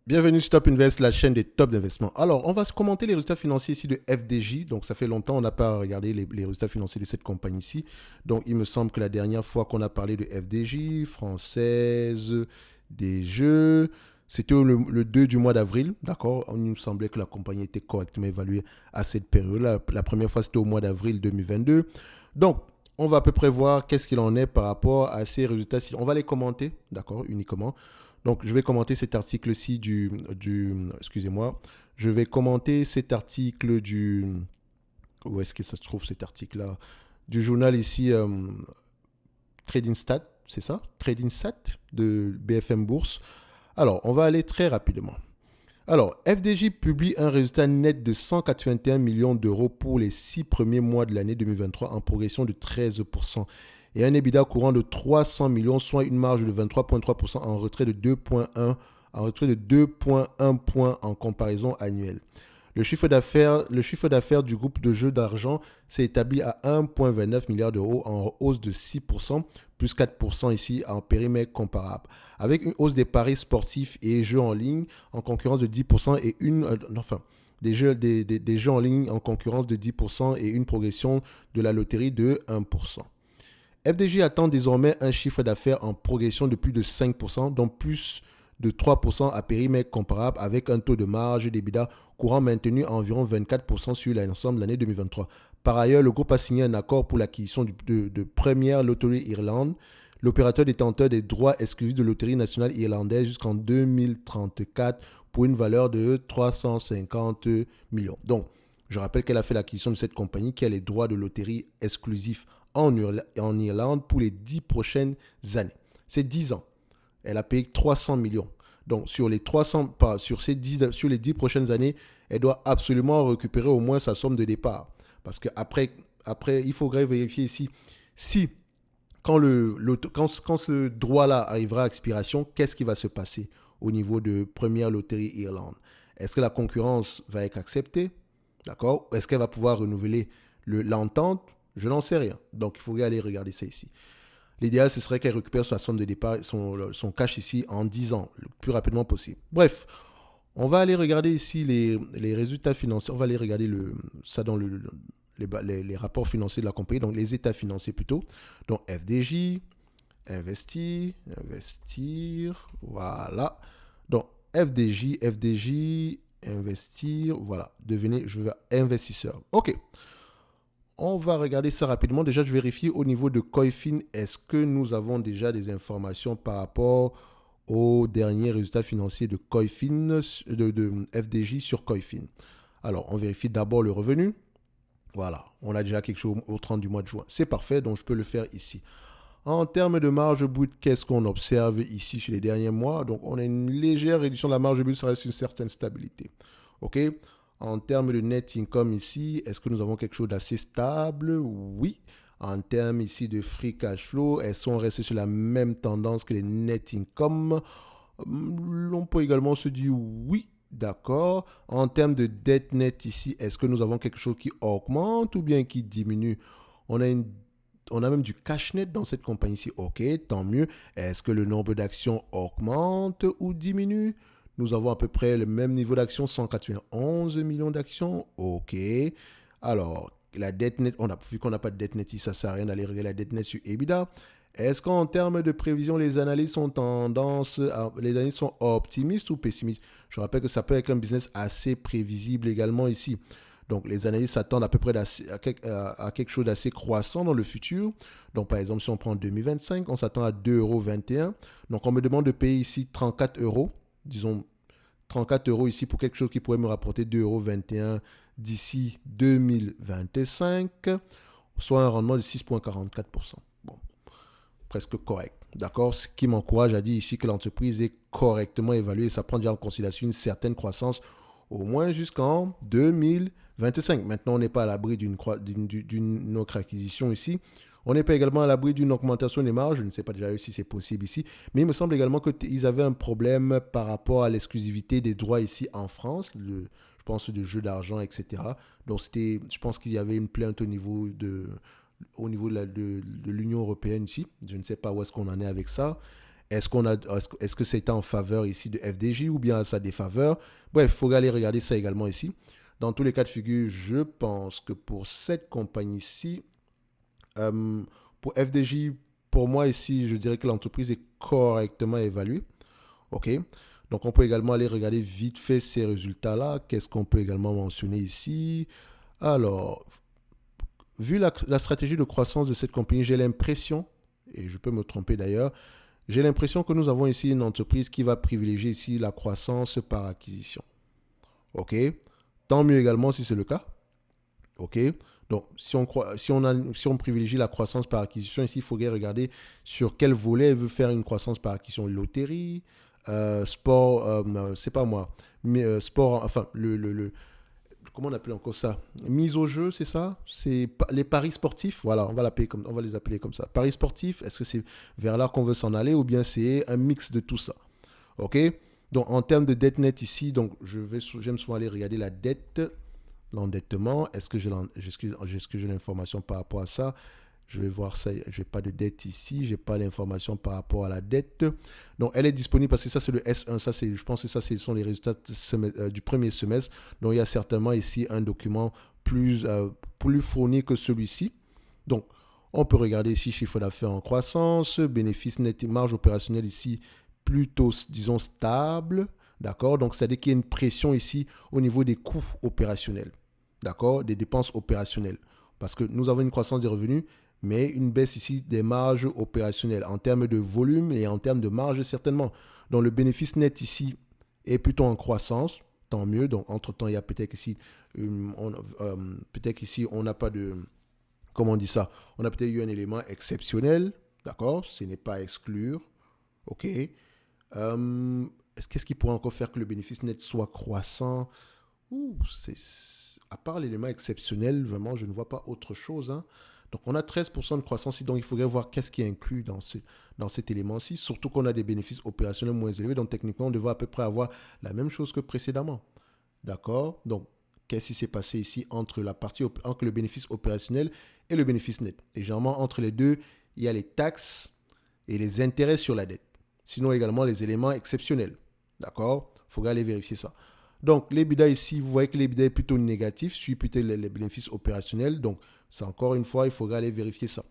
Bienvenue sur Top Invest, la chaîne des top d'investissement. Alors, on va se commenter les résultats financiers ici de FDJ. Donc, ça fait longtemps qu'on n'a pas regardé les résultats financiers de cette compagnie ici. Donc, il me semble que la dernière fois qu'on a parlé de FDJ, française des jeux, c'était le 2 du mois d'avril. D'accord. Il nous semblait que la compagnie était correctement évaluée à cette période-là. La première fois, c'était au mois d'avril 2022. Donc, on va à peu près voir qu'est-ce qu'il en est par rapport à ces résultats-ci. On va les commenter, d'accord, uniquement. Donc, je vais commenter cet article-ci excusez-moi, je vais commenter cet article où est-ce que ça se trouve cet article-là? Du journal ici, Trading Stat, c'est ça? Trading Stat de BFM Bourse. Alors, on va aller très rapidement. Alors, FDJ publie un résultat net de 181 millions d'euros pour les 6 premiers mois de l'année 2023 en progression de 13% et un EBITDA courant de 300 millions, soit une marge de 23,3% en retrait de 2,1 points en comparaison annuelle. Le chiffre d'affaires du groupe de jeux d'argent s'est établi à 1,29 milliard d'euros en hausse de 6%, plus 4% ici en périmètre comparable, avec une hausse des paris sportifs et jeux en ligne en concurrence de 10% et des jeux en ligne en concurrence de 10% et une progression de la loterie de 1%. FDJ attend désormais un chiffre d'affaires en progression de plus de 5%, dont plus de 3% à périmètre comparable avec un taux de marge d'EBITDA courant maintenu à environ 24% sur l'ensemble de l'année 2023. Par ailleurs, le groupe a signé un accord pour l'acquisition de Premier Lottery Ireland, l'opérateur détenteur des droits exclusifs de loterie nationale irlandaise jusqu'en 2034 pour une valeur de 350 millions. Donc, je rappelle qu'elle a fait l'acquisition de cette compagnie qui a les droits de loterie exclusifs en Irlande pour les 10 prochaines années. C'est 10 ans. Elle a payé 300 millions. Donc, sur les 300, sur les 10 prochaines années, elle doit absolument récupérer au moins sa somme de départ. Parce qu'après, il faudrait vérifier ici si, quand ce droit-là arrivera à expiration, qu'est-ce qui va se passer au niveau de Première Loterie Irlande? Est-ce que la concurrence va être acceptée? D'accord? Est-ce qu'elle va pouvoir renouveler l'entente? Je n'en sais rien. Donc, il faudrait aller regarder ça ici. L'idéal, ce serait qu'elle récupère sa somme de départ, son cash ici en 10 ans, le plus rapidement possible. Bref, on va aller regarder ici les résultats financiers. On va aller regarder ça dans les rapports financiers de la compagnie, donc les états financiers plutôt. Donc FDJ, investir, voilà. Donc FDJ, investir, voilà. Devenez, je veux investisseur. OK. On va regarder ça rapidement. Déjà, je vérifie au niveau de Coifin, est-ce que nous avons déjà des informations par rapport aux derniers résultats financiers de Coifin, de FDJ sur Coifin. Alors, on vérifie d'abord le revenu. Voilà, on a déjà quelque chose au 30 du mois de juin. C'est parfait, donc je peux le faire ici. En termes de marge brute, qu'est-ce qu'on observe ici sur les derniers mois? Donc, on a une légère réduction de la marge brute, ça reste une certaine stabilité. OK? En termes de net income ici, est-ce que nous avons quelque chose d'assez stable? Oui. En termes ici de free cash flow, elles sont restées sur la même tendance que les net income. On peut également se dire oui, d'accord. En termes de dette nette ici, est-ce que nous avons quelque chose qui augmente ou bien qui diminue? On a une on a même du cash net dans cette compagnie-ci. OK, tant mieux. Est-ce que le nombre d'actions augmente ou diminue? Nous avons à peu près le même niveau d'actions, 191 millions d'actions. OK. Alors, la dette nette, vu qu'on n'a pas de dette nette, ça ne sert à rien d'aller regarder la dette nette sur EBITDA. Est-ce qu'en termes de prévision, les analystes sont optimistes ou pessimistes? Je rappelle que ça peut être un business assez prévisible également ici. Donc, les analystes s'attendent à peu près à quelque chose d'assez croissant dans le futur. Donc, par exemple, si on prend 2025, on s'attend à 2,21 €. Donc, on me demande de payer ici 34 euros. Disons 34 euros ici pour quelque chose qui pourrait me rapporter 2,21 € d'ici 2025, soit un rendement de 6,44%. Bon, presque correct. D'accord? Ce qui m'encourage à dire ici que l'entreprise est correctement évaluée. Ça prend déjà en considération une certaine croissance au moins jusqu'en 2025. Maintenant, on n'est pas à l'abri d'une autre acquisition ici. On n'est pas également à l'abri d'une augmentation des marges. Je ne sais pas déjà si c'est possible ici. Mais il me semble également qu'ils avaient un problème par rapport à l'exclusivité des droits ici en France. Je pense de jeux d'argent, etc. Donc, je pense qu'il y avait une plainte au niveau de l'Union européenne ici. Je ne sais pas où est-ce qu'on en est avec ça. est-ce que c'est en faveur ici de FDJ ou bien à sa défaveur? Bref, il faut aller regarder ça également ici. Dans tous les cas de figure, je pense que pour cette compagnie-ci, pour FDJ, pour moi ici, je dirais que l'entreprise est correctement évaluée. OK? Donc, on peut également aller regarder vite fait ces résultats-là. Qu'est-ce qu'on peut également mentionner ici? Alors, vu la stratégie de croissance de cette compagnie, j'ai l'impression, et je peux me tromper d'ailleurs, j'ai l'impression que nous avons ici une entreprise qui va privilégier ici la croissance par acquisition. OK? Tant mieux également si c'est le cas. OK? Donc, si on privilégie la croissance par acquisition, ici, il faudrait regarder sur quel volet elle veut faire une croissance par acquisition. Loterie, sport, c'est pas moi, mais sport, enfin, comment on appelle encore ça? Mise au jeu, c'est ça? C'est les paris sportifs, voilà, on va les appeler comme ça. Paris sportifs, est-ce que c'est vers là qu'on veut s'en aller ou bien c'est un mix de tout ça? OK? Donc, en termes de dette nette ici, donc j'aime souvent aller regarder la dette, l'endettement. Est-ce que j'ai l'information par rapport à ça? Je vais voir ça. Je n'ai pas de dette ici. Je n'ai pas l'information par rapport à la dette. Donc, elle est disponible parce que ça, c'est le S1. Ça, je pense que ça, ce sont les résultats du premier semestre. Donc, il y a certainement ici un document plus fourni que celui-ci. Donc, on peut regarder ici chiffre d'affaires en croissance, bénéfice net et marge opérationnelle ici plutôt, disons, stable. D'accord? Donc, ça veut dire qu'il y a une pression ici au niveau des coûts opérationnels. D'accord? Des dépenses opérationnelles. Parce que nous avons une croissance des revenus, mais une baisse ici des marges opérationnelles en termes de volume et en termes de marge certainement. Donc, le bénéfice net ici est plutôt en croissance. Tant mieux. Donc, entre-temps, il y a peut-être ici, on n'a pas de... Comment on dit ça? On a peut-être eu un élément exceptionnel. D'accord? Ce n'est pas à exclure. OK? Qu'est-ce qui pourrait encore faire que le bénéfice net soit croissant? À part l'élément exceptionnel, vraiment, je ne vois pas autre chose. Hein. Donc, on a 13% de croissance ici, donc il faudrait voir qu'est-ce qui est inclus dans cet élément-ci, surtout qu'on a des bénéfices opérationnels moins élevés, donc techniquement, on devrait à peu près avoir la même chose que précédemment. D'accord? Donc, qu'est-ce qui s'est passé ici entre le bénéfice opérationnel et le bénéfice net? Et généralement, entre les deux, il y a les taxes et les intérêts sur la dette. Sinon, également, les éléments exceptionnels. D'accord? Il faudrait aller vérifier ça. Donc, l'EBITDA ici, vous voyez que l'EBITDA est plutôt négatif, suit plutôt les bénéfices opérationnels. Donc, c'est encore une fois, il faudrait aller vérifier ça.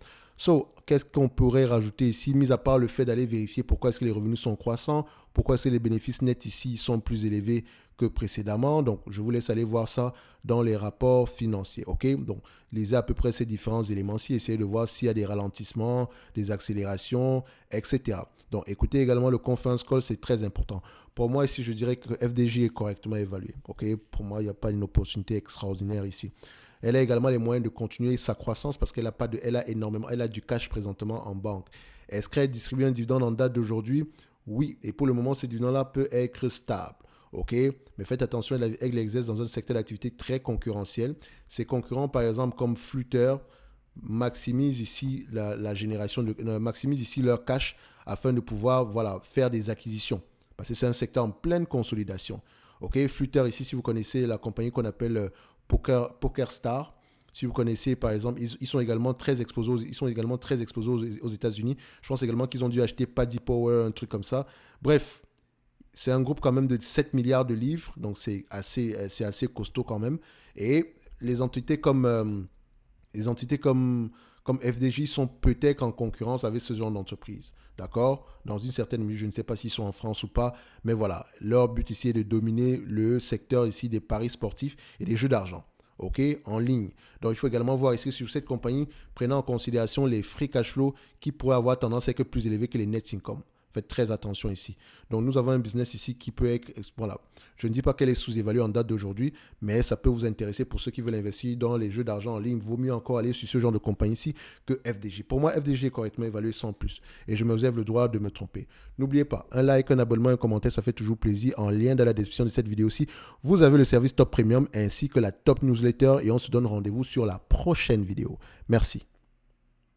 Qu'est-ce qu'on pourrait rajouter ici, mis à part le fait d'aller vérifier pourquoi est-ce que les revenus sont croissants, pourquoi est-ce que les bénéfices nets ici sont plus élevés que précédemment. Donc, je vous laisse aller voir ça dans les rapports financiers. OK? Donc, lisez à peu près ces différents éléments-ci, essayez de voir s'il y a des ralentissements, des accélérations, etc. Donc, écoutez également le conference call, c'est très important. Pour moi, ici, je dirais que FDJ est correctement évalué. OK? Pour moi, il n'y a pas une opportunité extraordinaire ici. Elle a également les moyens de continuer sa croissance parce qu'elle a du cash présentement en banque. Est-ce qu'elle distribue un dividende en date d'aujourd'hui? Oui. Et pour le moment, ce dividende-là peut être stable. OK? Mais faites attention, elle exerce dans un secteur d'activité très concurrentiel. Ses concurrents, par exemple, comme Flutter, maximisent ici maximisent ici leur cash afin de pouvoir faire des acquisitions. Parce que c'est un secteur en pleine consolidation. OK? Flutter, ici, si vous connaissez la compagnie qu'on appelle PokerStar, si vous connaissez, par exemple, ils sont également très exposés aux États-Unis. Je pense également qu'ils ont dû acheter Paddy Power, un truc comme ça. Bref, c'est un groupe quand même de 7 milliards de livres, donc c'est assez costaud quand même. Et les entités comme FDJ sont peut-être en concurrence avec ce genre d'entreprise. D'accord? Dans une certaine mesure, je ne sais pas s'ils sont en France ou pas, mais voilà, leur but ici est de dominer le secteur ici des paris sportifs et des jeux d'argent. OK? En ligne. Donc, il faut également voir ici sur cette compagnie, prenant en considération les free cash flow qui pourraient avoir tendance à être plus élevés que les net income. Faites très attention ici. Donc, nous avons un business ici qui peut être... Voilà. Je ne dis pas qu'elle est sous-évaluée en date d'aujourd'hui, mais ça peut vous intéresser pour ceux qui veulent investir dans les jeux d'argent en ligne. Il vaut mieux encore aller sur ce genre de compagnie ici que FDJ. Pour moi, FDJ est correctement évalué sans plus. Et je me réserve le droit de me tromper. N'oubliez pas, un like, un abonnement, un commentaire, ça fait toujours plaisir. En lien dans la description de cette vidéo-ci, vous avez le service Top Premium ainsi que la Top Newsletter. Et on se donne rendez-vous sur la prochaine vidéo. Merci.